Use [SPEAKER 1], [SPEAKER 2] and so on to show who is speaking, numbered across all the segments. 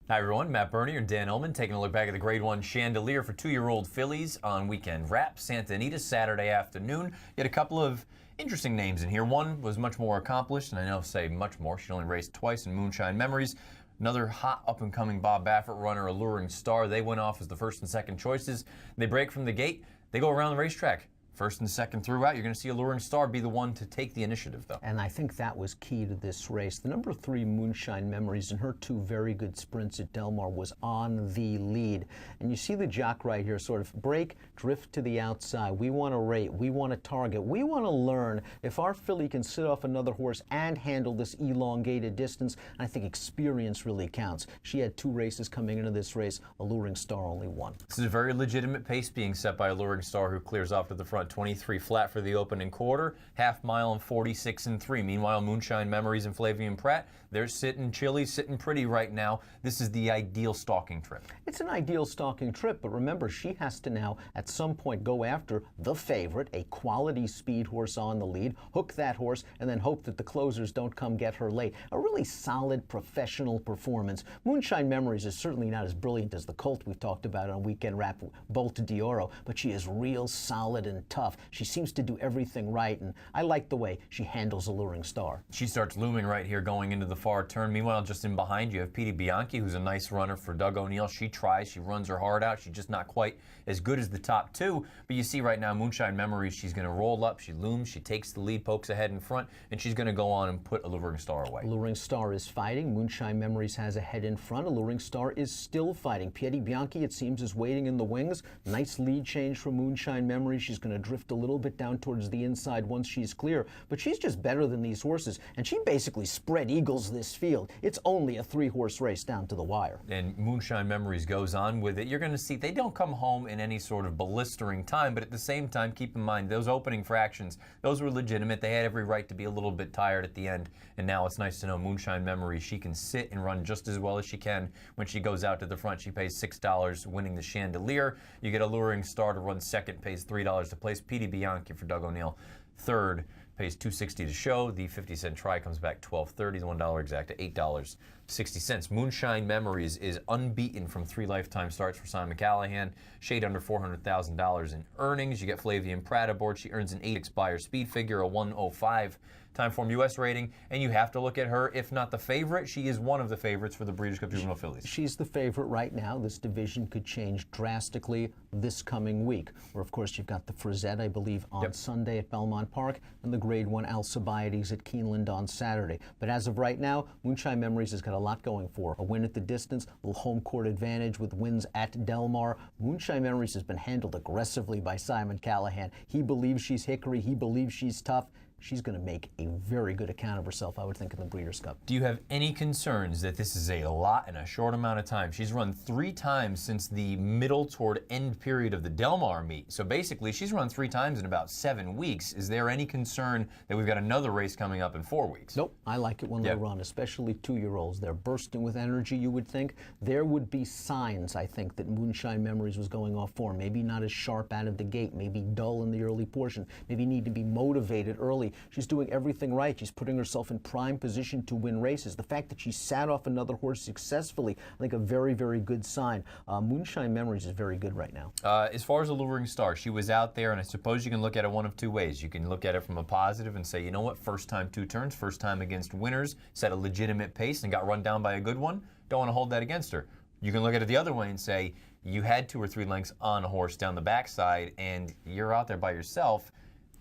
[SPEAKER 1] Hi everyone, Matt Bernier and Dan Illman taking a look back at the Grade 1 Chandelier for 2-year-old fillies on Weekend Wrap, Santa Anita, Saturday afternoon. You had a couple of interesting names in here. One was much more accomplished, and I know say much more. She only raced twice in Moonshine Memories. Another hot up-and-coming Bob Baffert runner, Alluring Star. They went off as the first and second choices. They break from the gate. They go around the racetrack. First and second throughout, you're going to see Alluring Star be the one to take the initiative, though.
[SPEAKER 2] And I think that was key to this race. The number 3 Moonshine Memories in her 2 very good sprints at Del Mar was on the lead. And you see the jock right here sort of break, drift to the outside. We want to rate. We want to target. We want to learn if our filly can sit off another horse and handle this elongated distance. And I think experience really counts. She had 2 races coming into this race. Alluring Star only 1.
[SPEAKER 1] This is a very legitimate pace being set by Alluring Star, who clears off to the front. 23 flat for the opening quarter, half mile and 46 and 3. Meanwhile, Moonshine Memories and Flavian Pratt, they're sitting chilly, sitting pretty right now. This is the ideal stalking trip.
[SPEAKER 2] It's an ideal stalking trip, but remember, she has to now at some point go after the favorite, a quality speed horse on the lead, hook that horse, and then hope that the closers don't come get her late. A really solid professional performance. Moonshine Memories is certainly not as brilliant as the colt we've talked about on Weekend Wrap, Bolt d'Oro, but she is real solid and tough. She seems to do everything right, and I like the way she handles Alluring Star.
[SPEAKER 1] She starts looming right here going into the far turn. Meanwhile, just in behind you have Petey Bianchi, who's a nice runner for Doug O'Neill. She tries, she runs her heart out. She's just not quite as good as the top 2. But you see right now, Moonshine Memories, she's going to roll up, she looms, she takes the lead, pokes ahead in front, and she's going to go on and put Alluring Star away.
[SPEAKER 2] Alluring Star is fighting. Moonshine Memories has a head in front. Alluring Star is still fighting. Petey Bianchi, it seems, is waiting in the wings. Nice lead change for Moonshine Memories. She's going to drift a little bit down towards the inside once she's clear, but she's just better than these horses, and she basically spread eagles this field. It's only a 3-horse race down to the wire.
[SPEAKER 1] And Moonshine Memories goes on with it. You're going to see they don't come home in any sort of blistering time, but at the same time, keep in mind, those opening fractions, those were legitimate. They had every right to be a little bit tired at the end, and now it's nice to know Moonshine Memories, she can sit and run just as well as she can when she goes out to the front. She pays $6 winning the Chandelier. You get Alluring Star to run second, pays $3 to place. Petey Bianchi for Doug O'Neill third, pays $2.60 to show. The 50-cent try comes back $12.30. The $1 exact to $8.60. Moonshine Memories is unbeaten from 3 lifetime starts for Simon Callahan. Shade under $400,000 in earnings. You get Flavian Pratt aboard. She earns an 8 expire speed figure, a 105 Timeform US rating, and you have to look at her, if not the favorite, she is one of the favorites for the Breeders' Cup Juvenile Fillies.
[SPEAKER 2] She's the favorite right now. This division could change drastically this coming week, where of course you've got the Frizette, I believe, on Sunday at Belmont Park, and the Grade 1 Alcibiades at Keeneland on Saturday. But as of right now, Moonshine Memories has got a lot going for her. A win at the distance, a little home court advantage with wins at Del Mar. Moonshine Memories has been handled aggressively by Simon Callahan. He believes she's Hickory. He believes she's tough. She's going to make a very good account of herself, I would think, in the Breeders' Cup.
[SPEAKER 1] Do you have any concerns that this is a lot in a short amount of time? She's run 3 times since the middle toward end period of the Del Mar meet. So basically, she's run 3 times in about 7 weeks. Is there any concern that we've got another race coming up in 4 weeks?
[SPEAKER 2] Nope. I like it when they run, especially 2-year-olds. They're bursting with energy, you would think. There would be signs, I think, that Moonshine Memories was going off form. Maybe not as sharp out of the gate, maybe dull in the early portion, maybe need to be motivated early. She's doing everything right. She's putting herself in prime position to win races. The fact that she sat off another horse successfully, I think a very, very good sign. Moonshine Memories is very good right now.
[SPEAKER 1] As far as Alluring Star, she was out there, and I suppose you can look at it one of 2 ways. You can look at it from a positive and say, you know what, first time 2 turns, first time against winners, set a legitimate pace and got run down by a good one. Don't want to hold that against her. You can look at it the other way and say, you had 2 or 3 lengths on a horse down the backside, and you're out there by yourself.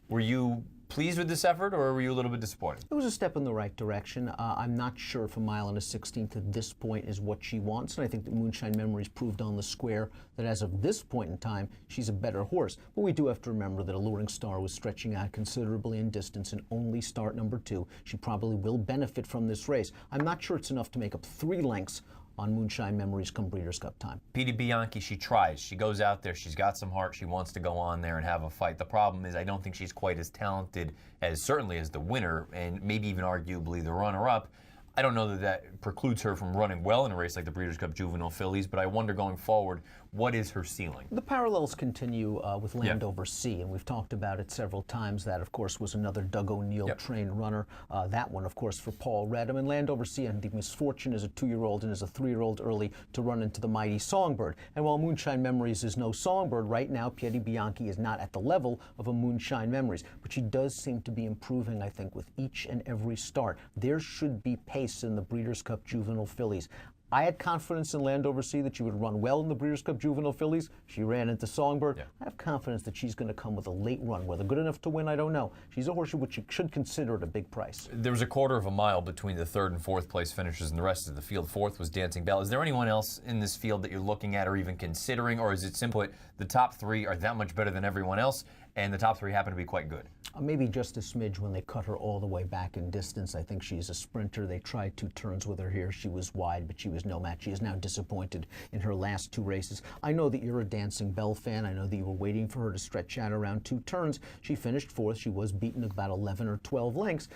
[SPEAKER 1] Were you pleased with this effort, or were you a little bit disappointed?
[SPEAKER 2] It was a step in the right direction. I'm not sure if a mile and a 16th at this point is what she wants, and I think that Moonshine Memories proved on the square that as of this point in time, she's a better horse. But we do have to remember that Alluring Star was stretching out considerably in distance and only start number 2. She probably will benefit from this race. I'm not sure it's enough to make up 3 lengths on Moonshine Memories come Breeders' Cup time.
[SPEAKER 1] Petey Bianchi, she tries. She goes out there. She's got some heart. She wants to go on there and have a fight. The problem is I don't think she's quite as talented as certainly as the winner and maybe even arguably the runner-up. I don't know that that precludes her from running well in a race like the Breeders' Cup Juvenile Fillies, but I wonder going forward, what is her ceiling?
[SPEAKER 2] The parallels continue with Landover Sea, and we've talked about it several times. That, of course, was another Doug O'Neill trained runner. That one, of course, for Paul Redham. And Landover Sea had the misfortune as a 2-year-old and as a 3-year-old early to run into the mighty Songbird. And while Moonshine Memories is no Songbird, right now Pieri Bianchi is not at the level of a Moonshine Memories. But she does seem to be improving, I think, with each and every start. There should be pace in the Breeders' Cup Juvenile Fillies. I had confidence in Landover Sea that she would run well in the Breeders' Cup Juvenile Fillies. She ran into Songbird. I have confidence that she's going to come with a late run. Whether good enough to win, I don't know. She's a horse which you should consider at a big price.
[SPEAKER 1] There was a quarter of a mile between the 3rd and 4th place finishers and the rest of the field. 4th was Dancing Bell. Is there anyone else in this field that you're looking at or even considering, or is it simply the top 3 are that much better than everyone else, and the top 3 happen to be quite good?
[SPEAKER 2] Maybe just a smidge when they cut her all the way back in distance. I think she's a sprinter. They tried 2 turns with her here. She was wide, but she was no match. She is now disappointed in her last 2 races. I know that you're a Dancing Bell fan. I know that you were waiting for her to stretch out around 2 turns. She finished 4th. She was beaten about 11 or 12 lengths.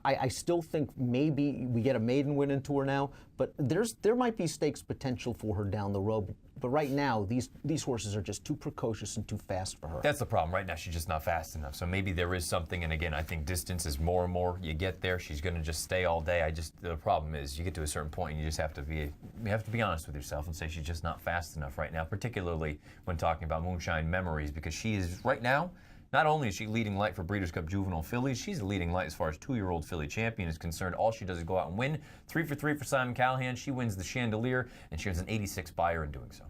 [SPEAKER 2] I still think maybe we get a maiden win into her now, but there might be stakes potential for her down the road. But right now, these horses are just too precocious and too fast for her.
[SPEAKER 1] That's the problem. Right now, she's just not fast enough. So maybe there is something. And again, I think distance is more and more you get there. She's going to just stay all day. The problem is you get to a certain point and you just have to be honest with yourself and say she's just not fast enough right now, particularly when talking about Moonshine Memories, because she is right now. Not only is she leading light for Breeders' Cup Juvenile Fillies, she's a leading light as far as 2-year-old filly champion is concerned. All she does is go out and win. 3 for 3 for Simon Callahan. She wins the Chandelier, and she earns an 86 buyer in doing so.